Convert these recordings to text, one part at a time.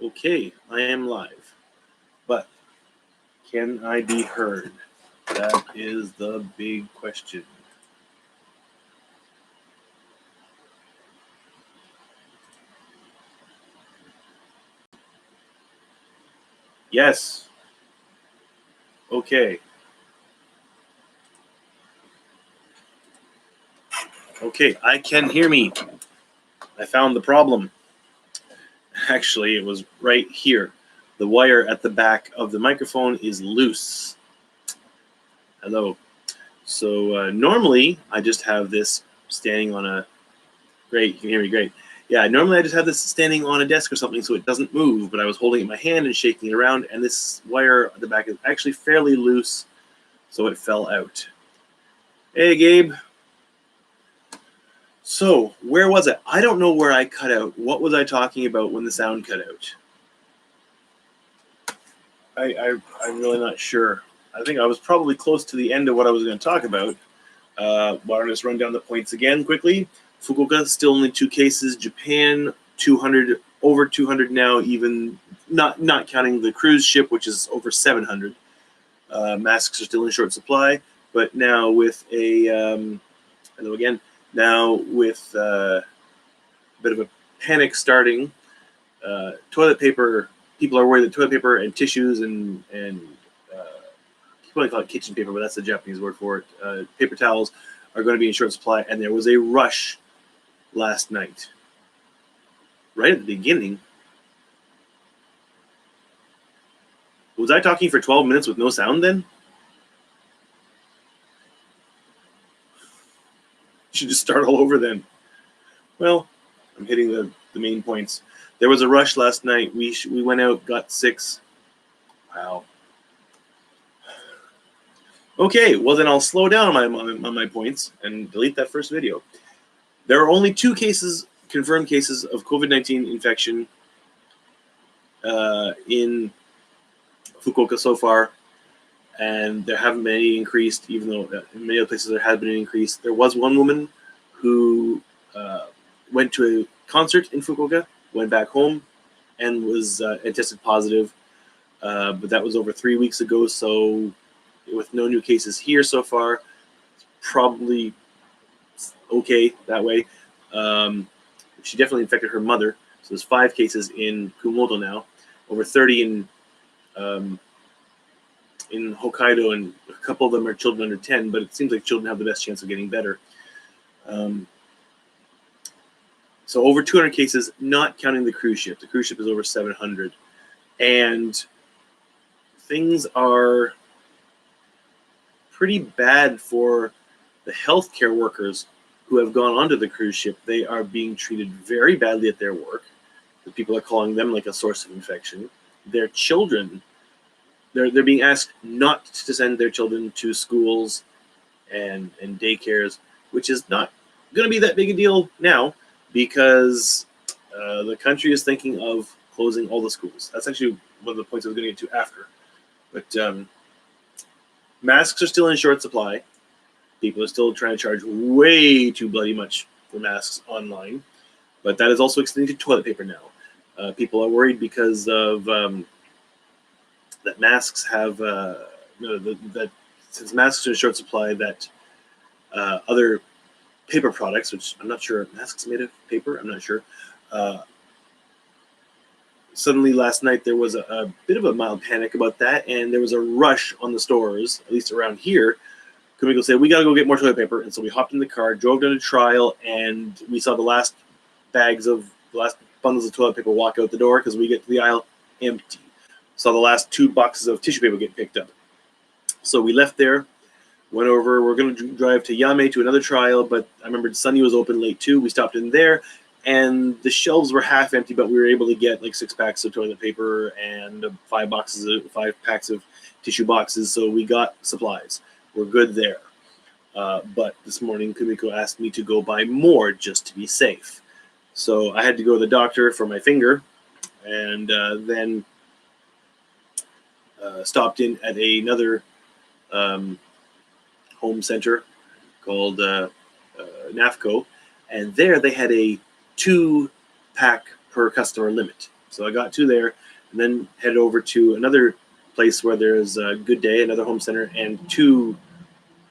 Okay, I am live, but can I be heard? That is the big question. Yes. Okay. Okay, I can hear me. I found the problem. Actually, it was right here. The wire at the back of the microphone is loose. Hello. So normally I just have this standing on a. Great, you can hear me great. Yeah, normally I just have this standing on a desk or something so it doesn't move, but I was holding it in my hand and shaking it around, and this wire at the back is actually fairly loose, so it fell out. Hey, Gabe. So, where was it? I don't know where I cut out. What was I talking about when the sound cut out? I'm really not sure. I think I was probably close to the end of what I was going to talk about. Why don't I just run down the points again quickly? Fukuoka, still only 2 cases. Japan, 200, over 200 now, even not counting the cruise ship, which is over 700. Masks are still in short supply, but now with now with a bit of a panic starting, toilet paper. People are worried that toilet paper and tissues and people might call it kitchen paper, but that's the Japanese word for it. Paper towels are going to be in short supply, and there was a rush last night, right at the beginning. Was I talking for 12 minutes with no sound then? Should just start all over then. Well, I'm hitting the main points. There was a rush last night. We went out, got 6. Wow. Okay, well then I'll slow down on my points and delete that first video. There are only 2 confirmed cases of COVID-19 infection in Fukuoka so far, and there haven't been any increased, even though in many other places there has been an increase. There was one woman who went to a concert in Fukuoka, went back home, and was and tested positive, but that was over 3 weeks ago, so with no new cases here so far, it's probably okay that way. She definitely infected her mother, so there's 5 cases in Kumamoto now, over 30 in Hokkaido, and a couple of them are children under 10, but it seems like children have the best chance of getting better. So over 200 cases, not counting the cruise ship. The cruise ship is over 700. And things are pretty bad for the healthcare workers who have gone onto the cruise ship. They are being treated very badly at their work. The people are calling them like a source of infection. Their children, they're being asked not to send their children to schools and daycares, which is not going to be that big a deal now because the country is thinking of closing all the schools. That's actually one of the points I was going to get to after. But masks are still in short supply. People are still trying to charge way too bloody much for masks online. But that is also extending to toilet paper now. People are worried because of that masks have, that since masks are in short supply, that other paper products, which I'm not sure, masks made of paper, I'm not sure. Suddenly last night there was a bit of a mild panic about that, and there was a rush on the stores, at least around here. Kumiko said, we got to go get more toilet paper, and so we hopped in the car, drove down to trial, and we saw the last bundles of toilet paper walk out the door because we get to the aisle empty. Saw the last 2 boxes of tissue paper get picked up. So we left there, went over. We're going to drive to Yame to another trial, but I remembered Sunny was open late too. We stopped in there, and the shelves were half empty, but we were able to get like 6 packs of toilet paper and 5 packs of tissue boxes. So we got supplies. We're good there. But this morning, Kumiko asked me to go buy more just to be safe. So I had to go to the doctor for my finger, and then stopped in at another home center called NAFCO, and there they had a 2-pack per customer limit. So I got 2 there, and then headed over to another place where there's a Good Day, another home center, and 2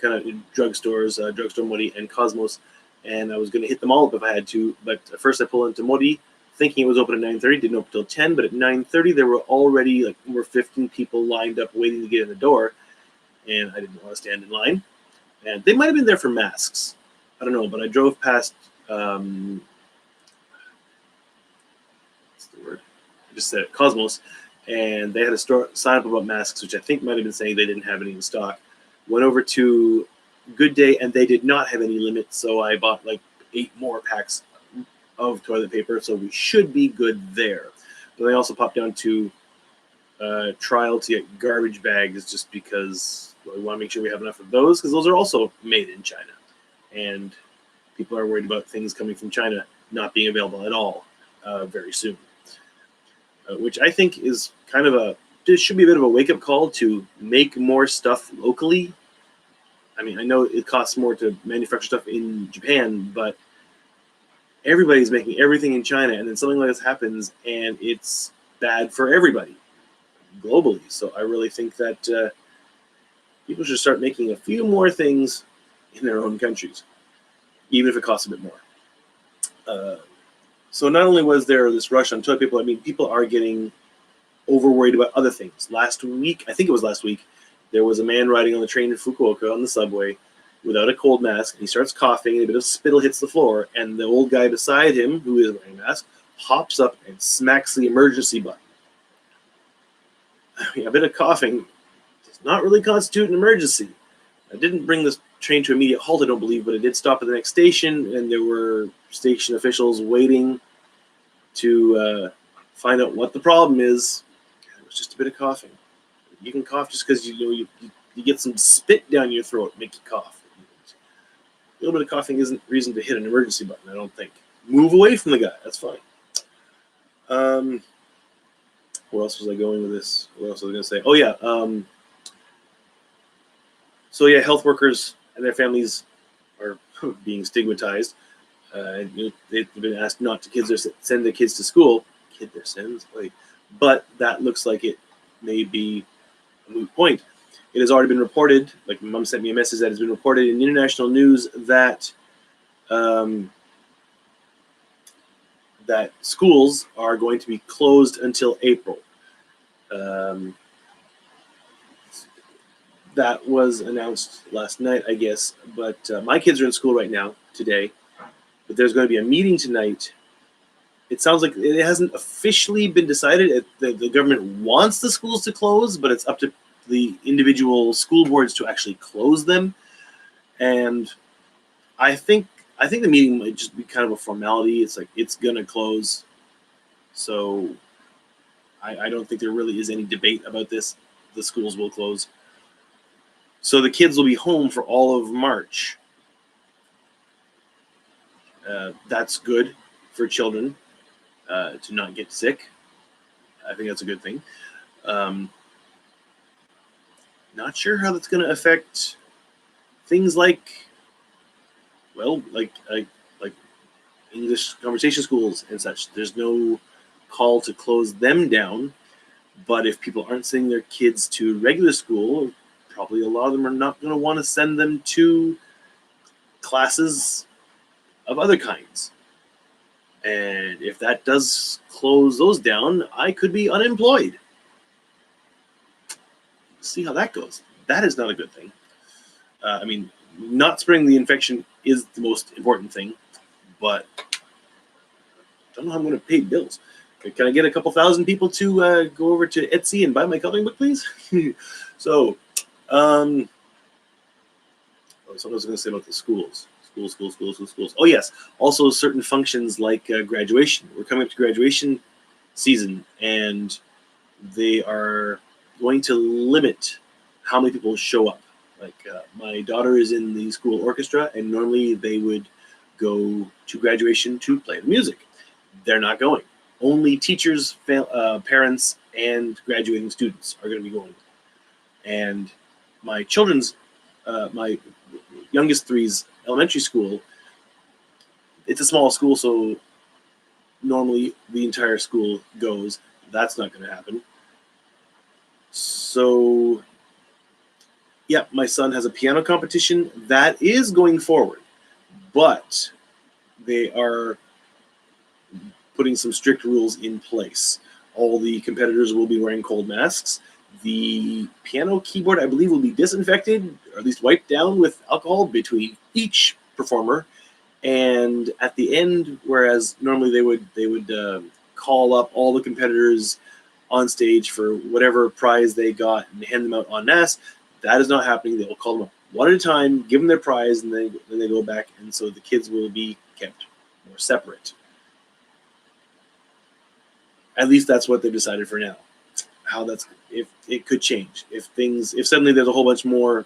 kind of drugstores, Drugstore Mori and Cosmos. And I was going to hit them all up if I had to, but at first I pulled into Mori thinking it was open at 9:30, didn't open until 10, but at 9:30 there were already like over 15 people lined up waiting to get in the door, and I didn't want to stand in line. And they might have been there for masks. I don't know, but I drove past, what's the word? I just said it, Cosmos, and they had a sign up about masks, which I think might have been saying they didn't have any in stock. Went over to Good Day, and they did not have any limit, so I bought like 8 more packs of toilet paper, so we should be good there. But I also popped down to Trial to get garbage bags, just because we want to make sure we have enough of those, because those are also made in China, and people are worried about things coming from China not being available at all very soon, which I think is kind of this should be a bit of a wake-up call to make more stuff locally. I mean, I know it costs more to manufacture stuff in Japan, but everybody's making everything in China, and then something like this happens, and it's bad for everybody globally. So I really think that people should start making a few more things in their own countries, even if it costs a bit more. So not only was there this rush on toilet paper, I mean, people are getting over worried about other things. Last week, I think it was last week, there was a man riding on the train in Fukuoka on the subway without a cold mask, and he starts coughing, and a bit of spittle hits the floor, and the old guy beside him, who is wearing a mask, hops up and smacks the emergency button. I mean, a bit of coughing does not really constitute an emergency. I didn't bring this train to immediate halt, I don't believe, but it did stop at the next station, and there were station officials waiting to find out what the problem is. It was just a bit of coughing. You can cough just because you get some spit down your throat, make you cough. A little bit of coughing isn't reason to hit an emergency button, I don't think. Move away from the guy, that's fine. Where else was I going with this? What else was I going to say? Oh, yeah. So, yeah, health workers and their families are being stigmatized. They've been asked not to send their kids to school. Kid their sins? But that looks like it may be a moot point. It has already been reported, like my mom sent me a message that has been reported in international news that that schools are going to be closed until April. That was announced last night, I guess, but my kids are in school right now, today, but there's going to be a meeting tonight. It sounds like it hasn't officially been decided. The government wants the schools to close, but it's up to the individual school boards to actually close them. And I think the meeting might just be kind of a formality. It's like it's gonna close, so I don't think there really is any debate about this. The schools will close, so the kids will be home for all of March. That's good for children to not get sick. I think that's a good thing. Not sure how that's going to affect things like, well, like English conversation schools and such. There's no call to close them down, but if people aren't sending their kids to regular school, probably a lot of them are not going to want to send them to classes of other kinds. And if that does close those down, I could be unemployed. See how that goes. That is not a good thing. I mean, not spreading the infection is the most important thing, but I don't know how I'm going to pay bills. Can I get a couple thousand people to go over to Etsy and buy my coloring book, please? So, something I was going to say about the schools. Schools. Oh, yes. Also, certain functions like graduation. We're coming up to graduation season, and they are going to limit how many people show up. Like my daughter is in the school orchestra, and normally they would go to graduation to play the music. They're not going. Only teachers, parents, and graduating students are going to be going. And my children's, my youngest three's elementary school, it's a small school, so normally the entire school goes. That's not going to happen. So, yeah, my son has a piano competition that is going forward, but they are putting some strict rules in place. All the competitors will be wearing cold masks. The piano keyboard, I believe, will be disinfected, or at least wiped down with alcohol between each performer. And at the end, whereas normally they would call up all the competitors on stage for whatever prize they got and hand them out en masse, that is not happening. They will call them up one at a time, give them their prize, and then they go back. And so the kids will be kept more separate. At least that's what they've decided for now. How that's, if it could change, if suddenly there's a whole bunch more,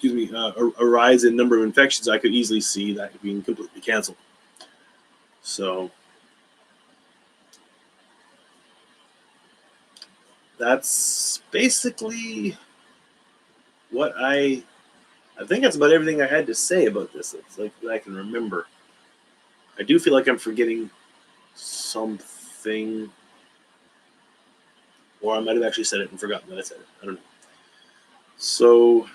a rise in number of infections, I could easily see that being completely canceled. So that's basically what I think that's about everything I had to say about this. It's like that I can remember. I do feel like I'm forgetting something, or I might have actually said it and forgotten that I said it. I don't know. So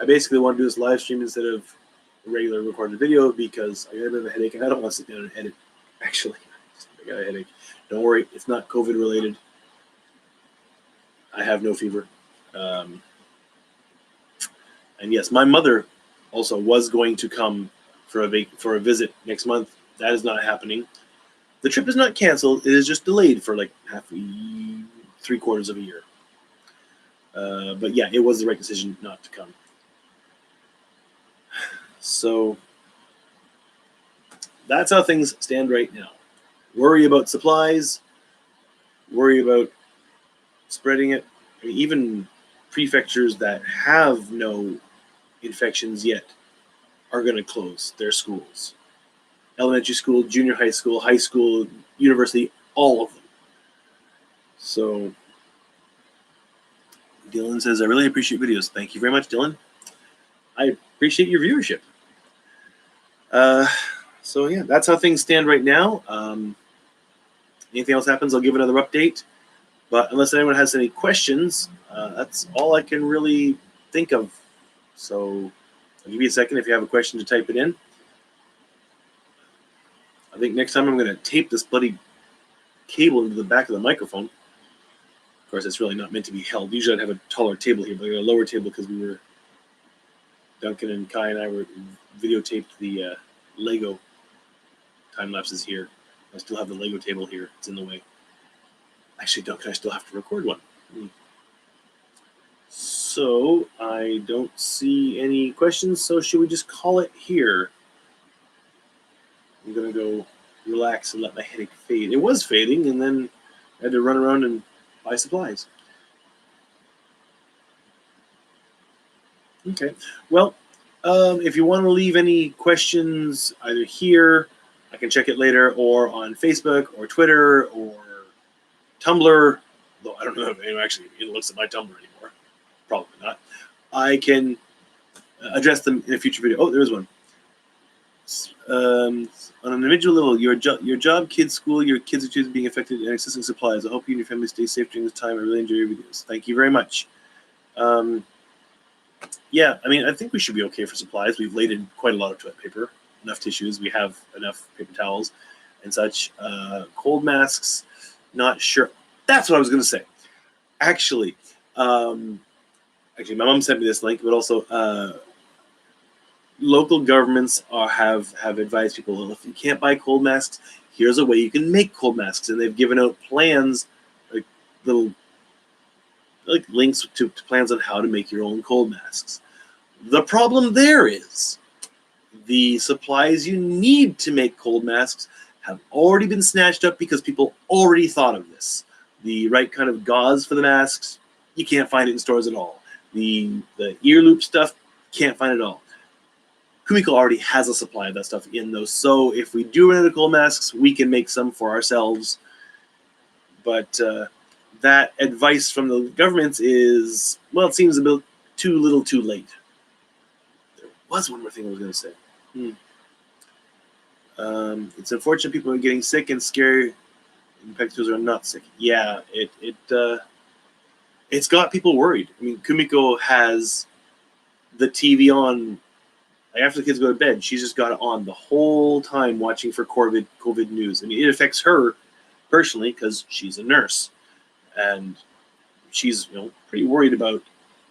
I basically want to do this live stream instead of a regular recorded video because I got a bit of a headache and I don't want to sit down and edit. Actually, I got a headache. Don't worry, it's not COVID related. I have no fever. And yes, my mother also was going to come for a visit next month. That is not happening. The trip is not canceled. It is just delayed for like 3/4 of a year. But yeah, it was the right decision not to come. So that's how things stand right now. Worry about supplies. Worry about spreading it. I mean, even prefectures that have no infections yet are going to close their schools. Elementary school, junior high school, university, all of them. So Dylan says, I really appreciate videos. Thank you very much, Dylan. I appreciate your viewership. So yeah, that's how things stand right now. Anything else happens, I'll give another update. But unless anyone has any questions, that's all I can really think of. So I'll give you a second if you have a question to type it in. I think next time I'm going to tape this bloody cable into the back of the microphone. Of course, it's really not meant to be held. Usually I'd have a taller table here, but I got a lower table because Duncan and Kai and I were videotaped the Lego time lapses here. I still have the Lego table here. It's in the way. Actually, Duncan, I still have to record one. So I don't see any questions. So should we just call it here? I'm going to go relax and let my headache fade. It was fading, and then I had to run around and buy supplies. Okay. Well, if you want to leave any questions either here, I can check it later, or on Facebook or Twitter or Tumblr, though I don't know if anyone actually looks at my Tumblr anymore. Probably not. I can address them in a future video. Oh, there is one. On an individual level, your job, kids, school, your kids are being affected and accessing supplies. I hope you and your family stay safe during this time. I really enjoy your videos. Thank you very much. Yeah, I mean, I think we should be okay for supplies. We've laid in quite a lot of toilet paper, enough tissues. We have enough paper towels and such. Cold masks, not sure. That's what I was going to say. Actually, my mom sent me this link, but also local governments have advised people, well, if you can't buy cold masks, here's a way you can make cold masks. And they've given out plans, like little links to plans on how to make your own cold masks. The problem there is the supplies you need to make cold masks have already been snatched up because people already thought of this. The right kind of gauze for the masks, you can't find it in stores at all. The ear loop stuff, can't find it at all. Kumiko already has a supply of that stuff in those, so if we do run out of cold masks, we can make some for ourselves. But that advice from the governments is, well, it seems a bit too little too late. There was one more thing I was going to say. It's unfortunate people are getting sick and scared. Infected are not sick. Yeah, it's got people worried. I mean, Kumiko has the TV on. Like after the kids go to bed, she's just got it on the whole time watching for COVID news. I mean, it affects her personally because she's a nurse, and she's pretty worried about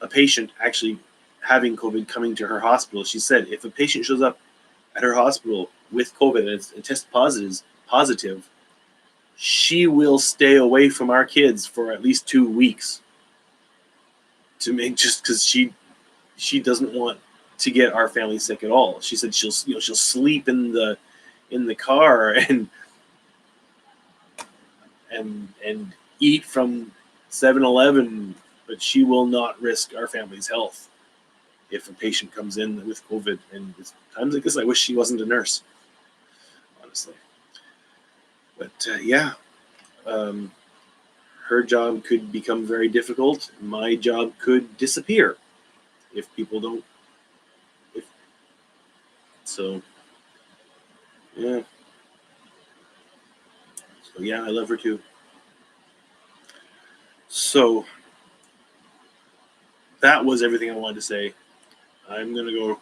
a patient actually having COVID coming to her hospital. She said if a patient shows up at her hospital with COVID and it tests positive, she will stay away from our kids for at least 2 weeks to make just because she doesn't want to get our family sick at all. She said she'll sleep in the car and eat from 7-Eleven, but she will not risk our family's health if a patient comes in with COVID. And times like this, I wish she wasn't a nurse, honestly. But her job could become very difficult. My job could disappear if people don't. So yeah. So yeah, I love her too. So that was everything I wanted to say. I'm gonna go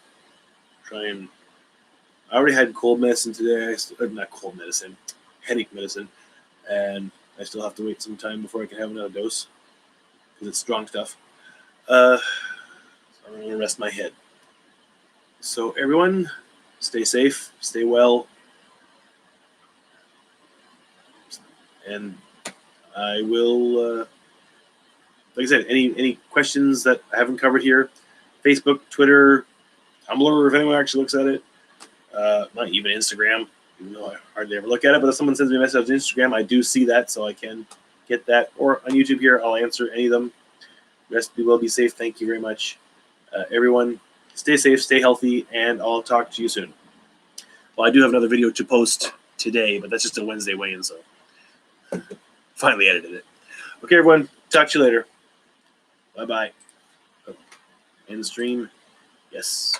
try and. I already had cold medicine today. Not cold medicine, headache medicine, and I still have to wait some time before I can have another dose because it's strong stuff. So I'm gonna rest my head. So everyone, stay safe, stay well, and I will. Like I said, any questions that I haven't covered here, Facebook, Twitter, Tumblr, if anyone actually looks at it, not even Instagram, even though I hardly ever look at it, but if someone sends me a message on Instagram, I do see that, so I can get that. Or on YouTube here, I'll answer any of them. Rest be well, be safe. Thank you very much. Everyone, stay safe, stay healthy, and I'll talk to you soon. Well, I do have another video to post today, but that's just a Wednesday weigh-in, so finally edited it. Okay, everyone, talk to you later. Bye-bye. End stream. Yes.